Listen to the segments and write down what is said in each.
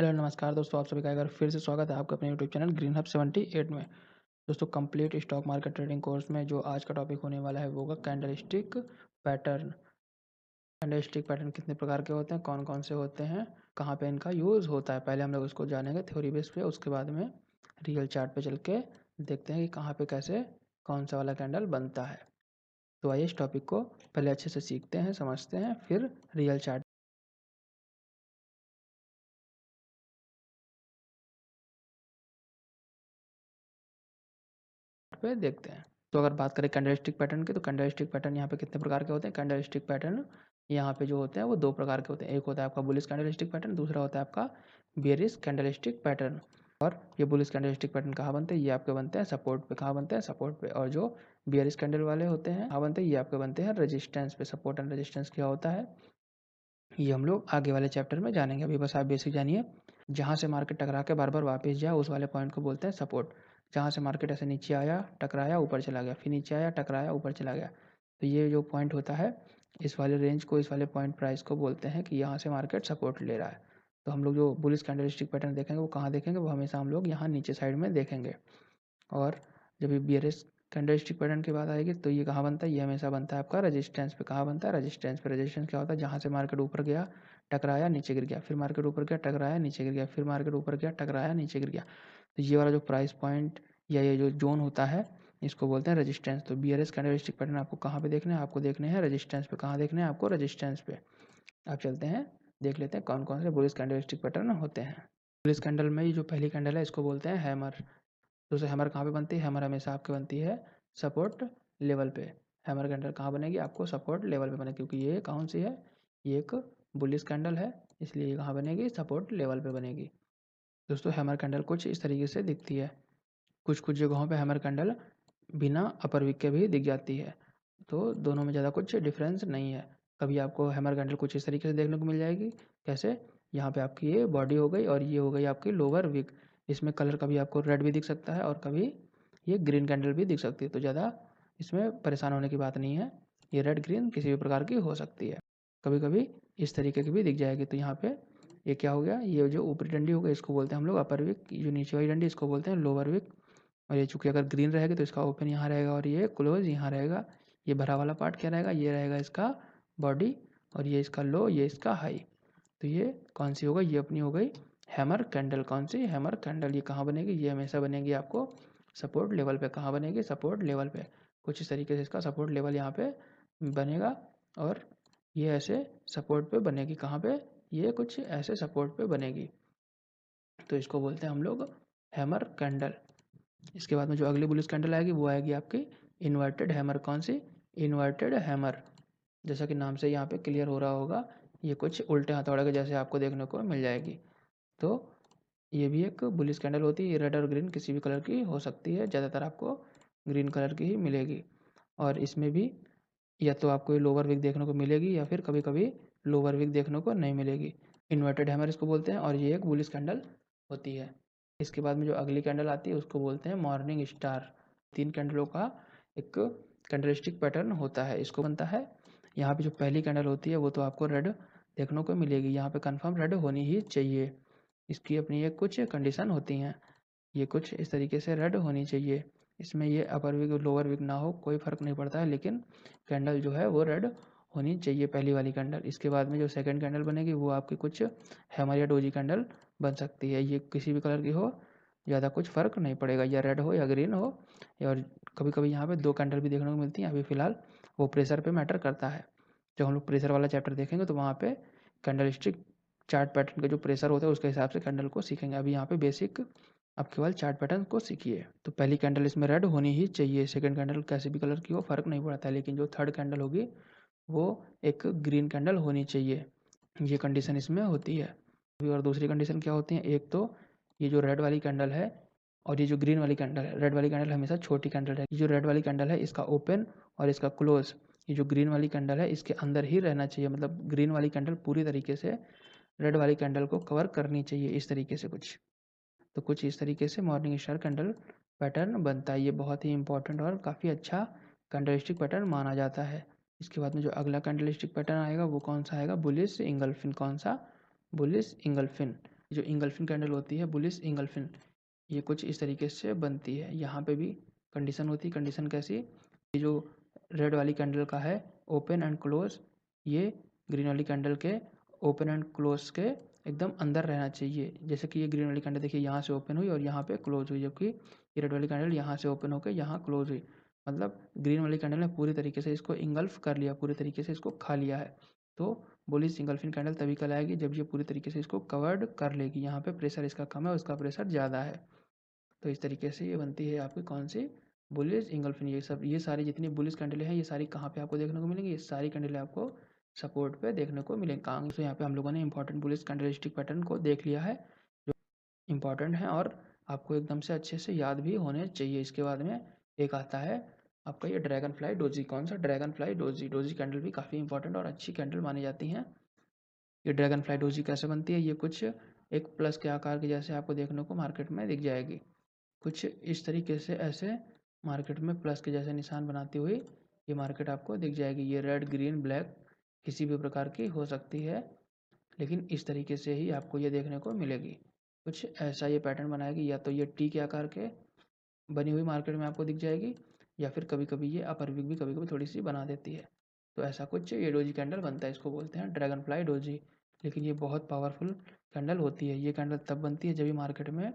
Hello नमस्कार दोस्तों, आप सभी का एक बार फिर से स्वागत है आपका अपने यूट्यूब चैनल ग्रीन हब 78 में। दोस्तों, complete stock market trading course में जो आज का टॉपिक होने वाला है वो होगा कैंडलस्टिक पैटर्न। कैंडलस्टिक पैटर्न कितने प्रकार के होते हैं, कौन कौन से होते हैं, कहाँ पे इनका यूज़ होता है, पहले हम लोग उसको जानेंगे थ्योरी बेस पे। उसके बाद में रियल चार्ट पे चल के देखते हैं कि कहाँ पे कैसे कौन सा वाला कैंडल बनता है। तो आइए इस टॉपिक को पहले अच्छे से सीखते हैं, समझते हैं, फिर रियल चार्ट पे देखते हैं। तो अगर बात करें कैंडलस्टिक पैटर्न की, तो कैंडलस्टिक पैटर्न यहाँ पे कितने प्रकार के होते हैं। कैंडलस्टिक पैटर्न यहाँ पे जो होते हैं वो दो प्रकार के होते हैं। एक होता है आपका बुलिश कैंडलस्टिक पैटर्न, दूसरा होता है आपका बेयरिश कैंडलस्टिक पैटर्न। और ये बुलिश कैंडलस्टिक पैटर्न कहाँ बनते हैं, ये आपके बनते हैं सपोर्ट पे। कहाँ बनते हैं, सपोर्ट पे। और जो बेयरिश कैंडल वाले होते हैं कहाँ बनते हैं, ये आपके बनते हैं रेजिस्टेंस पे। सपोर्ट एंड रेजिस्टेंस क्या होता है ये हम लोग आगे वाले चैप्टर में जानेंगे। अभी बस आप बेसिक जानिए। जहाँ से मार्केट टकरा के बार बार वापस जाए उस वाले पॉइंट को बोलते हैं सपोर्ट। जहाँ से मार्केट ऐसे नीचे आया, टकराया, ऊपर चला गया, फिर नीचे आया, टकराया, ऊपर चला गया, तो ये जो पॉइंट होता है इस वाले रेंज को, इस वाले पॉइंट प्राइस को बोलते हैं कि यहाँ से मार्केट सपोर्ट ले रहा है। तो हम लोग जो बुलिश कैंडलस्टिक पैटर्न देखेंगे वो कहाँ देखेंगे, वो हमेशा हम लोग यहाँ नीचे साइड में देखेंगे। और जब ये बियरिश कैंडलस्टिक पैटर्न की बात आएगी तो ये कहाँ बनता है, ये हमेशा बनता है आपका रेजिस्टेंस पे। कहाँ बनता है, रेजिस्टेंस पे। रेजिस्टेंस क्या होता है, जहाँ से मार्केट ऊपर गया, टकराया, नीचे गिर गया, फिर मार्केट ऊपर गया, टकराया, नीचे गिर गया, फिर मार्केट ऊपर गया, टकराया, नीचे गिर गया। तो ये वाला जो प्राइस पॉइंट या ये जो जोन होता है इसको बोलते हैं रेजिस्टेंस। तो बियरिश कैंडलस्टिक पैटर्न आपको कहाँ पे देखने हैं, आपको देखने हैं रेजिस्टेंस पे। कहाँ देखने हैं आपको, रेजिस्टेंस पे। आप चलते हैं, देख लेते हैं कौन कौन से बुलिश कैंडलस्टिक पैटर्न होते हैं। बुलिश कैंडल में ये जो पहली कैंडल है इसको बोलते हैं हैमर। दोस्तों, हैमर कहाँ पे बनती है, हैमर हमेशा आपके बनती है सपोर्ट लेवल पे। हैमर कैंडल कहाँ बनेगी, आपको सपोर्ट लेवल पे बनेगी, क्योंकि ये कौन सी है, ये एक बुलिश कैंडल है, इसलिए ये कहाँ बनेगी, सपोर्ट लेवल पे बनेगी। दोस्तों, हैमर कैंडल कुछ इस तरीके से दिखती है। कुछ कुछ जगहों पे हैमर कैंडल बिना अपर विक के भी दिख जाती है। तो दोनों में ज़्यादा कुछ डिफरेंस नहीं है। कभी आपको हैमर कैंडल कुछ इस तरीके से देखने को मिल जाएगी। कैसे, यहाँ पे आपकी ये बॉडी हो गई और ये हो गई आपकी लोअर विक। इसमें कलर कभी आपको रेड भी दिख सकता है और कभी ये ग्रीन कैंडल भी दिख सकती है। तो ज़्यादा इसमें परेशान होने की बात नहीं है। ये रेड ग्रीन किसी भी प्रकार की हो सकती है। कभी कभी इस तरीके की भी दिख जाएगी। तो यहाँ पे ये क्या हो गया, ये जो ऊपरी डंडी हो गई इसको बोलते हैं हम लोग अपर विक, जो नीचे वाली डंडी इसको बोलते हैं लोअर विक। और ये चूँकि अगर ग्रीन रहेगी तो इसका ओपन यहाँ रहेगा और ये क्लोज यहाँ रहेगा। ये भरा वाला पार्ट क्या रहेगा, ये रहेगा इसका बॉडी, और ये इसका लो, ये इसका हाई। तो ये कौन सी हो गई, ये अपनी हो गई हैमर कैंडल। कौन सी, हैमर कैंडल। ये कहाँ बनेगी, ये हमेशा बनेगी आपको सपोर्ट लेवल पे। कहाँ बनेगी, सपोर्ट लेवल पे। कुछ इस तरीके से इसका सपोर्ट लेवल यहाँ पे बनेगा। और ये ऐसे सपोर्ट पे बनेगी। कहाँ पे, ये कुछ ऐसे सपोर्ट पे बनेगी। तो इसको बोलते हैं हम लोग हैमर कैंडल। इसके बाद में जो अगली बुलिश कैंडल आएगी वो आएगी आपकी इन्वर्टेड हैमर। कौन सी, इन्वर्टेड हैमर। जैसा कि नाम से यहाँ पे क्लियर हो रहा होगा, ये कुछ उल्टे हथौड़े के जैसे आपको देखने को मिल जाएगी। तो ये भी एक बुलिश कैंडल होती है। ये रेड और ग्रीन किसी भी कलर की हो सकती है, ज़्यादातर आपको ग्रीन कलर की ही मिलेगी। और इसमें भी या तो आपको लोअर विक देखने को मिलेगी या फिर कभी कभी लोअर विक देखने को नहीं मिलेगी। इन्वर्टेड हैमर इसको बोलते हैं और ये एक बुलिश कैंडल होती है। इसके बाद में जो अगली कैंडल आती है उसको बोलते हैं मॉर्निंग स्टार। 3 कैंडलों का एक कैंडलस्टिक पैटर्न होता है, इसको बनता है। यहाँ पे जो पहली कैंडल होती है वो तो आपको रेड देखने को मिलेगी, यहाँ पे कंफर्म रेड होनी ही चाहिए। इसकी अपनी एक कुछ कंडीशन होती हैं। ये कुछ इस तरीके से रेड होनी चाहिए। इसमें ये अपर विक लोअर विक ना हो कोई फ़र्क नहीं पड़ता है, लेकिन कैंडल जो है वो रेड होनी चाहिए, पहली वाली कैंडल। इसके बाद में जो सेकंड कैंडल बनेगी वो आपकी कुछ हैमर या डोजी कैंडल बन सकती है। ये किसी भी कलर की हो, ज़्यादा कुछ फ़र्क नहीं पड़ेगा, या रेड हो या ग्रीन हो। और कभी कभी यहाँ पे 2 कैंडल भी देखने को मिलती हैं। अभी फ़िलहाल वो प्रेशर पे मैटर करता है। जब हम लोग प्रेशर वाला चैप्टर देखेंगे तो वहाँ पे कैंडलस्टिक चार्ट पैटर्न का जो प्रेशर होता है उसके हिसाब से कैंडल को सीखेंगे। अभी यहाँ पे बेसिक आप केवल चार्ट पैटर्न को सीखिए। तो पहली कैंडल इसमें रेड होनी ही चाहिए, सेकंड कैंडल कैसे भी कलर की हो फ़र्क नहीं पड़ता है, लेकिन जो थर्ड कैंडल होगी वो एक ग्रीन कैंडल होनी चाहिए। ये कंडीशन इसमें होती है। अभी और दूसरी कंडीशन क्या होती है, एक तो ये जो रेड वाली कैंडल है और ये जो ग्रीन वाली कैंडल है। रेड वाली कैंडल हमेशा छोटी कैंडल है। ये जो रेड वाली कैंडल है इसका ओपन और इसका क्लोज, ये जो ग्रीन वाली कैंडल है इसके अंदर ही रहना चाहिए। मतलब ग्रीन वाली कैंडल पूरी तरीके से रेड वाली कैंडल को कवर करनी चाहिए, इस तरीके से कुछ। तो कुछ इस तरीके से मॉर्निंग स्टार कैंडल पैटर्न बनता है। ये बहुत ही इंपॉर्टेंट और काफ़ी अच्छा कैंडलस्टिक पैटर्न माना जाता है। इसके बाद में जो अगला कैंडलस्टिक पैटर्न आएगा वो कौन सा आएगा, बुलिश इंगल्फिन। कौन सा, बुलिश इंगल्फिन। जो इंगल्फिन कैंडल होती है, बुलिश इंगल्फिन, ये कुछ इस तरीके से बनती है। यहाँ पे भी कंडीशन होती है। कंडीशन कैसी? ये जो रेड वाली कैंडल का है ओपन एंड क्लोज, ये ग्रीन वाली कैंडल के ओपन एंड क्लोज के एकदम अंदर रहना चाहिए। जैसे कि ये ग्रीन वाली कैंडल देखिए यहाँ से ओपन हुई और यहाँ पे क्लोज हुई, जबकि ये रेड वाली कैंडल यहाँ से ओपन होकर यहाँ क्लोज हुई। मतलब ग्रीन वाली कैंडल ने पूरी तरीके से इसको इंगल्फ कर लिया, पूरी तरीके से इसको खा लिया है। तो बुलिश इंगल्फिन कैंडल तभी कहलाएगी जब ये पूरी तरीके से इसको कवर्ड कर लेगी। यहाँ पे प्रेशर इसका कम है, उसका प्रेशर ज़्यादा है। तो इस तरीके से ये बनती है आपकी कौन सी? बुलिश इंगल्फिन। ये सारी जितनी बुलिश कैंडलें हैं, ये सारी कहाँ पे आपको देखने को मिलेंगी? ये सारी कैंडलें आपको सपोर्ट पे देखने को मिलेंगी। कहाँ? तो यहाँ पे हम लोगों ने इंपॉर्टेंट बुलिश कैंडलस्टिक पैटर्न को देख लिया है, जो इंपॉर्टेंट है और आपको एकदम से अच्छे से याद भी होने चाहिए। इसके बाद में एक आता है आपका ये ड्रैगन फ्लाई डोजी। कौन सा? Dragon fly doji. Doji candle भी काफ़ी इंपॉर्टेंट और अच्छी कैंडल मानी जाती हैं। ये ड्रैगन फ्लाई डोजी कैसे बनती है? ये कुछ एक प्लस के आकार के जैसे आपको देखने को मार्केट में दिख जाएगी। कुछ इस तरीके से ऐसे मार्केट में प्लस के जैसे निशान बनाती हुई ये मार्केट आपको दिख जाएगी। ये रेड, ग्रीन, ब्लैक किसी भी प्रकार की हो सकती है, लेकिन इस तरीके से ही आपको ये देखने को मिलेगी। कुछ ऐसा ये पैटर्न बनाएगी, या तो ये टी के आकार के बनी हुई मार्केट में आपको दिख जाएगी, या फिर कभी कभी ये अपर विग भी कभी कभी थोड़ी सी बना देती है। तो ऐसा कुछ ये डोजी कैंडल बनता है, इसको बोलते हैं ड्रैगन फ्लाई डोजी। लेकिन ये बहुत पावरफुल कैंडल होती है। ये कैंडल तब बनती है जब भी मार्केट में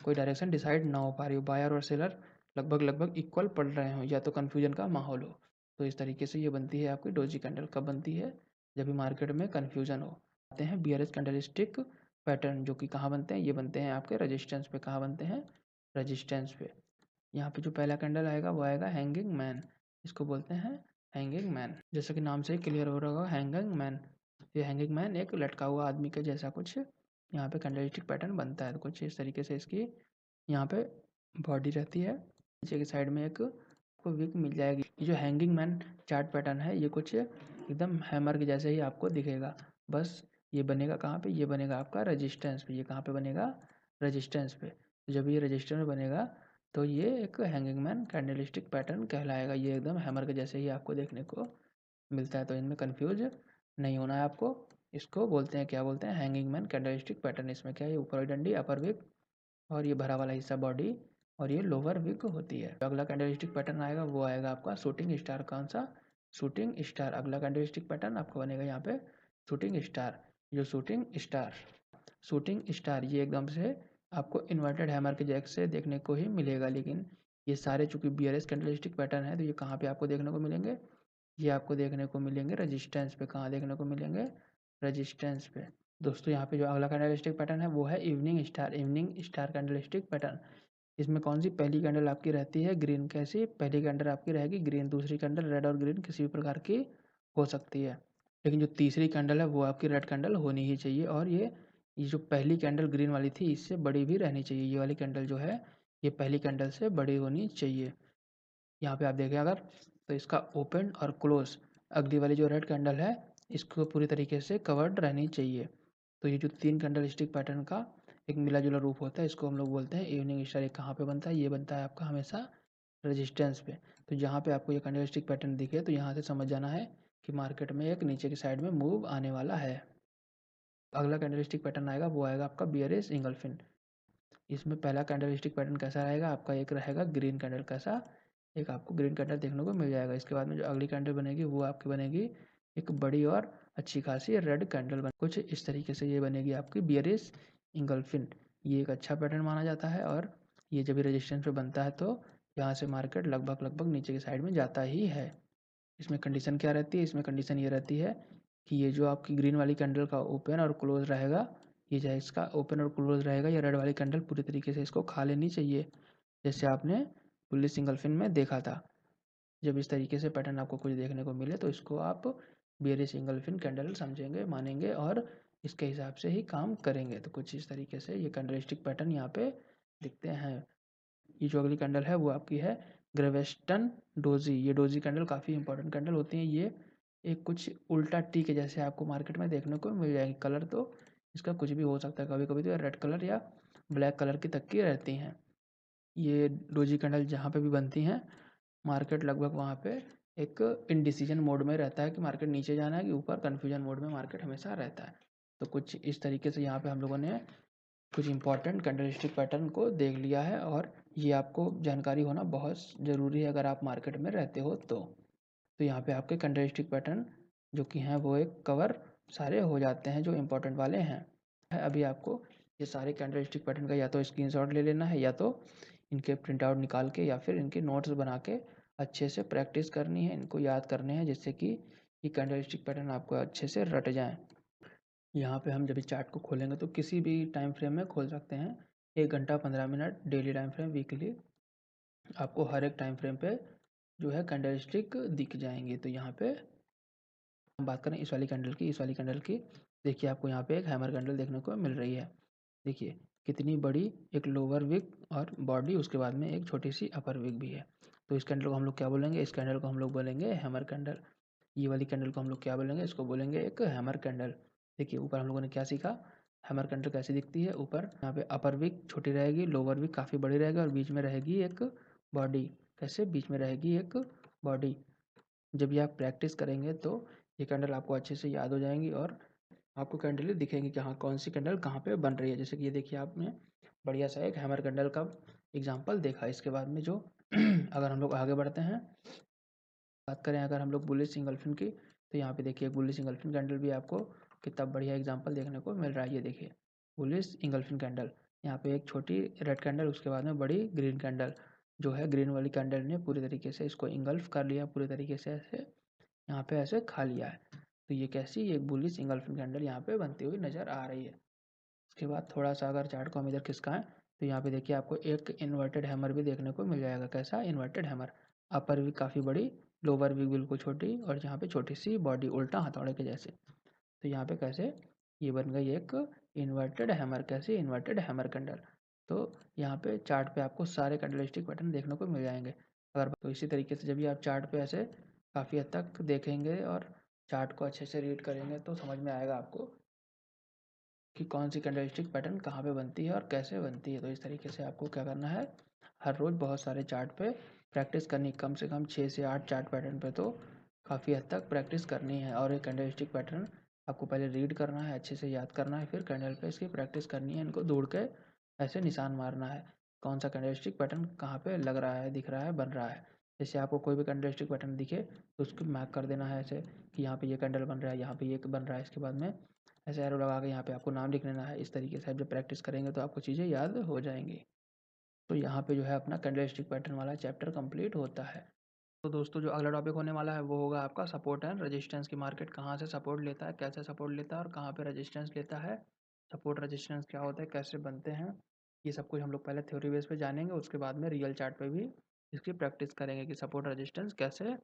कोई डायरेक्शन डिसाइड ना हो पा रही हो, बायर और सेलर लगभग लगभग इक्वल पड़ रहे हों, या तो कन्फ्यूजन का माहौल हो। तो इस तरीके से ये बनती है आपकी डोजी कैंडल। कब बनती है? जब भी मार्केट में कन्फ्यूजन हो। आते हैं बियरिश कैंडलस्टिक पैटर्न, जो कि कहाँ बनते हैं? ये बनते हैं आपके रजिस्टेंस पे। कहाँ बनते हैं? रजिस्टेंस पे। यहाँ पे जो पहला कैंडल आएगा वो आएगा हैंगिंग मैन। इसको बोलते हैं हैंगिंग मैन। जैसा कि नाम से ही क्लियर हो रहा होगा, हैंगिंग मैन। ये हैंगिंग मैन एक लटका हुआ आदमी के जैसा कुछ यहाँ पे कैंडलस्टिक पैटर्न बनता है। तो कुछ इस तरीके से इसकी यहाँ पे बॉडी रहती है। नीचे की साइड में एक आपको विक मिल जाएगी। ये जो हैंगिंग मैन चार्ट पैटर्न है, ये कुछ एकदम हैमर के जैसे ही आपको दिखेगा। बस ये बनेगा कहाँ पे? ये बनेगा आपका रजिस्टेंस पे। ये कहाँ पे बनेगा? रजिस्टेंस पे। तो जब ये रजिस्टेंस में बनेगा तो ये एक हैंगिंग मैन कैंडलस्टिक पैटर्न कहलाएगा। ये एकदम हैमर के जैसे ही आपको देखने को मिलता है। तो इनमें कंफ्यूज नहीं होना है आपको। इसको बोलते हैं, क्या बोलते हैं? Hanging man candlestick pattern. इसमें क्या है? ऊपर वाली डंडी, अपर विक, और ये भरा वाला हिस्सा बॉडी, और ये लोअर विक होती है। अगला कैंडलस्टिक पैटर्न आएगा वो आएगा आपका शूटिंग स्टार। कौन सा? Shooting star. अगला कैंडलस्टिक पैटर्न आपका बनेगा यहाँ पे शूटिंग स्टार। जो शूटिंग स्टार, शूटिंग स्टार ये एकदम से आपको इन्वर्टेड हैमर के जैसे देखने को ही मिलेगा। लेकिन ये सारे चूंकि बियरिश कैंडलस्टिक पैटर्न है, तो ये कहाँ पे आपको देखने को मिलेंगे? ये आपको देखने को मिलेंगे रजिस्टेंस पे। कहाँ देखने को मिलेंगे? रजिस्टेंस पे। दोस्तों यहाँ पे जो अगला कैंडलस्टिक पैटर्न है वो है evening star. Evening star candlestick pattern. इसमें कौन सी पहली कैंडल आपकी रहती है? ग्रीन। कैसी? पहली कैंडल आपकी रहेगी ग्रीन, दूसरी कैंडल रेड और ग्रीन किसी भी प्रकार की हो सकती है। लेकिन जो तीसरी कैंडल है वो आपकी रेड कैंडल होनी ही चाहिए। और ये जो पहली कैंडल ग्रीन वाली थी इससे बड़ी भी रहनी चाहिए। ये वाली कैंडल जो है ये पहली कैंडल से बड़ी होनी चाहिए। यहाँ पे आप देखें अगर, तो इसका ओपन और क्लोज अगली वाली जो रेड कैंडल है इसको पूरी तरीके से कवर्ड रहनी चाहिए। तो ये जो तीन कैंडल स्टिक पैटर्न का एक मिला जुला रूप होता है, इसको हम लोग बोलते हैं इवनिंग स्टार। ये कहाँ पे बनता है? ये बनता है आपका हमेशा रेजिस्टेंस पे। तो जहाँ पे आपको ये कैंडल स्टिक पैटर्न दिखे तो यहाँ से समझ जाना है कि मार्केट में एक नीचे की साइड में मूव आने वाला है। अगला कैंडलस्टिक पैटर्न आएगा वो आएगा आपका बियरिश इंगल्फिन। इसमें पहला कैंडलस्टिक पैटर्न कैसा रहेगा आपका? एक रहेगा ग्रीन कैंडल। कैसा? एक आपको ग्रीन कैंडल देखने को मिल जाएगा। इसके बाद में जो अगली कैंडल बनेगी वो आपकी बनेगी एक बड़ी और अच्छी खासी रेड कैंडल बन, कुछ इस तरीके से ये बनेगी आपकी बियरिश इंगल्फिन। ये एक अच्छा पैटर्न माना जाता है, और ये जब भी रेजिस्टेंस पे बनता है तो यहाँ से मार्केट लगभग लगभग नीचे की साइड में जाता ही है। इसमें कंडीशन क्या रहती है? इसमें कंडीशन ये रहती है कि ये जो आपकी ग्रीन वाली कैंडल का ओपन और क्लोज रहेगा, ये चाहे इसका ओपन और क्लोज रहेगा, या रेड वाली कैंडल पूरी तरीके से इसको खा लेनी चाहिए, जैसे आपने बुलिश सिंगल्फिन में देखा था। जब इस तरीके से पैटर्न आपको कुछ देखने को मिले तो इसको आप बियरिश सिंगल्फिन कैंडल समझेंगे, मानेंगे, और इसके हिसाब से ही काम करेंगे। तो कुछ इस तरीके से ये कैंडलस्टिक पैटर्न यहाँ पे दिखते हैं। ये जो अगली कैंडल है वो आपकी है ग्रेवेस्टन डोजी। ये डोजी कैंडल काफ़ी इंपॉर्टेंट कैंडल होती हैं। ये एक कुछ उल्टा टी के जैसे आपको मार्केट में देखने को मिल जाएगी। कलर तो इसका कुछ भी हो सकता है, कभी कभी तो रेड कलर या ब्लैक कलर की तक की रहती हैं। ये डोजी कैंडल जहाँ पे भी बनती हैं मार्केट लगभग वहाँ पे एक इनडिसीजन मोड में रहता है कि मार्केट नीचे जाना है कि ऊपर, कन्फ्यूजन मोड में मार्केट हमेशा रहता है। तो कुछ इस तरीके से यहाँ पे हम लोगों ने कुछ इंपॉर्टेंट कैंडलस्टिक पैटर्न को देख लिया है और ये आपको जानकारी होना बहुत ज़रूरी है अगर आप मार्केट में रहते हो तो यहाँ पे आपके कैंडलस्टिक पैटर्न जो कि हैं वो एक कवर सारे हो जाते हैं जो इम्पोर्टेंट वाले हैं। अभी आपको ये सारे कैंडलस्टिक पैटर्न का या तो स्क्रीनशॉट ले लेना है या तो इनके प्रिंट आउट निकाल के या फिर इनके नोट्स बना के अच्छे से प्रैक्टिस करनी है, इनको याद करने हैं जिससे कि ये कैंडलस्टिक पैटर्न आपको अच्छे से रट जाएँ। यहाँ पे हम जब इस चार्ट को खोलेंगे तो किसी भी टाइम फ्रेम में खोल सकते हैं, 1 घंटा 15 minute daily time frame, weekly आपको हर एक टाइम फ्रेम पे जो है कैंडलस्टिक दिख जाएंगे। तो यहाँ पे हम बात करें इस वाली कैंडल की देखिए आपको यहाँ पे एक हैमर कैंडल देखने को मिल रही है। देखिए कितनी बड़ी एक लोअर विक और बॉडी, उसके बाद में एक छोटी सी अपर विक भी है। तो इस कैंडल को हम लोग क्या बोलेंगे? इस कैंडल को हम लोग बोलेंगे हैमर कैंडल। ये वाली कैंडल को हम लोग क्या बोलेंगे? इसको बोलेंगे एक हैमर कैंडल। देखिए ऊपर हम लोगों ने क्या सीखा, हैमर कैंडल कैसे दिखती है। ऊपर यहाँ पे अपर विक छोटी रहेगी, लोअर विक काफ़ी बड़ी रहेगी और बीच में रहेगी एक बॉडी। कैसे? बीच में रहेगी एक बॉडी। जब ये आप प्रैक्टिस करेंगे तो ये कैंडल आपको अच्छे से याद हो जाएंगी और आपको कैंडल दिखेंगी कि हाँ कौन सी कैंडल कहाँ पे बन रही है। जैसे कि ये देखिए आपने बढ़िया सा एक हैमर कैंडल का एग्जांपल देखा। इसके बाद में जो अगर हम लोग आगे बढ़ते हैं, बात करें अगर हम लोग बुलिश इंगल्फिन की, तो यहाँ पे देखिए बुलिश इंगल्फिन कैंडल भी आपको कितना बढ़िया एग्जांपल देखने को मिल रहा है। ये देखिए बुलिश इंगल्फिन कैंडल, यहाँ पे एक छोटी रेड कैंडल, उसके बाद में बड़ी ग्रीन कैंडल जो है, ग्रीन वाली कैंडल ने पूरी तरीके से इसको इंगल्फ कर लिया, पूरी तरीके से ऐसे यहाँ पे ऐसे खा लिया है। तो ये कैसी एक बुलिश इंगल्फिन कैंडल यहाँ पे बनती हुई नजर आ रही है। उसके बाद थोड़ा सा अगर चार्ट को हम इधर खिसकाएं तो यहाँ पे देखिए आपको एक इन्वर्टेड हैमर भी देखने को मिल जाएगा। कैसा? Inverted hammer. अपर भी काफ़ी बड़ी, लोअर भी बिल्कुल छोटी और यहाँ पे छोटी सी बॉडी, उल्टा हथौड़े के जैसे। तो यहाँ पे कैसे ये बन गई एक इन्वर्टेड हैमर। कैसे? Inverted hammer candle. तो यहाँ पे चार्ट पे आपको सारे कैंडलस्टिक पैटर्न देखने को मिल जाएंगे। अगर तो इसी तरीके से जब भी आप चार्ट पे ऐसे काफ़ी हद तक देखेंगे और चार्ट को अच्छे से रीड करेंगे तो समझ में आएगा आपको कि कौन सी कैंडलस्टिक पैटर्न कहाँ पे बनती है और कैसे बनती है। तो इस तरीके से आपको क्या करना है, हर रोज़ बहुत सारे चार्ट पे प्रैक्टिस करनी, कम से कम 6 से 8 चार्ट पैटर्न पे तो काफ़ी हद तक प्रैक्टिस करनी है। और एक कैंडलस्टिक पैटर्न आपको पहले रीड करना है, अच्छे से याद करना है, फिर कैंडल पे इसकी प्रैक्टिस करनी है, इनको दौड़ के ऐसे निशान मारना है कौन सा कैंडलस्टिक पैटर्न कहाँ पे लग रहा है, दिख रहा है, बन रहा है। जैसे आपको कोई भी कैंडलस्टिक पैटर्न दिखे तो उसको मार्क कर देना है ऐसे कि यहाँ पे ये कैंडल बन रहा है, यहाँ पे ये बन रहा है, इसके बाद में ऐसे एरो लगा के यहाँ पे आपको नाम लिख लेना है। इस तरीके से आप जब प्रैक्टिस करेंगे तो आपको चीज़ें याद हो जाएंगी। तो यहाँ पे जो है अपना कैंडलस्टिक पैटर्न वाला चैप्टर कंप्लीट होता है। तो दोस्तों जो अगला टॉपिक होने वाला है वो होगा आपका सपोर्ट एंड रेजिस्टेंस की मार्केट कहाँ से सपोर्ट लेता है, कैसे सपोर्ट लेता है और कहाँ पे रेजिस्टेंस लेता है, सपोर्ट रेजिस्टेंस क्या होता है, कैसे बनते हैं, ये सब कुछ हम लोग पहले थ्योरी बेस पे जानेंगे। उसके बाद में रियल चार्ट पे भी इसकी प्रैक्टिस करेंगे कि सपोर्ट रेजिस्टेंस कैसे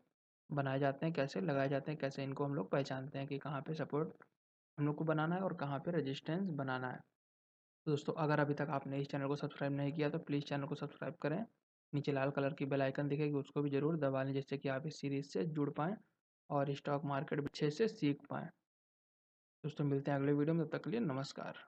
बनाए जाते हैं, कैसे लगाए जाते हैं, कैसे इनको हम लोग पहचानते हैं कि कहाँ पे सपोर्ट हम लोग को बनाना है और कहाँ पे रेजिस्टेंस बनाना है। तो दोस्तों अगर अभी तक आपने इस चैनल को सब्सक्राइब नहीं किया तो प्लीज़ चैनल को सब्सक्राइब करें। नीचे लाल कलर की बेल आइकन दिखेगी, उसको भी ज़रूर दबा लें जिससे कि आप इस सीरीज़ से जुड़ पाएँ और स्टॉक मार्केट अच्छे से सीख पाएँ। दोस्तों मिलते हैं अगले वीडियो में, तब तक के लिए नमस्कार।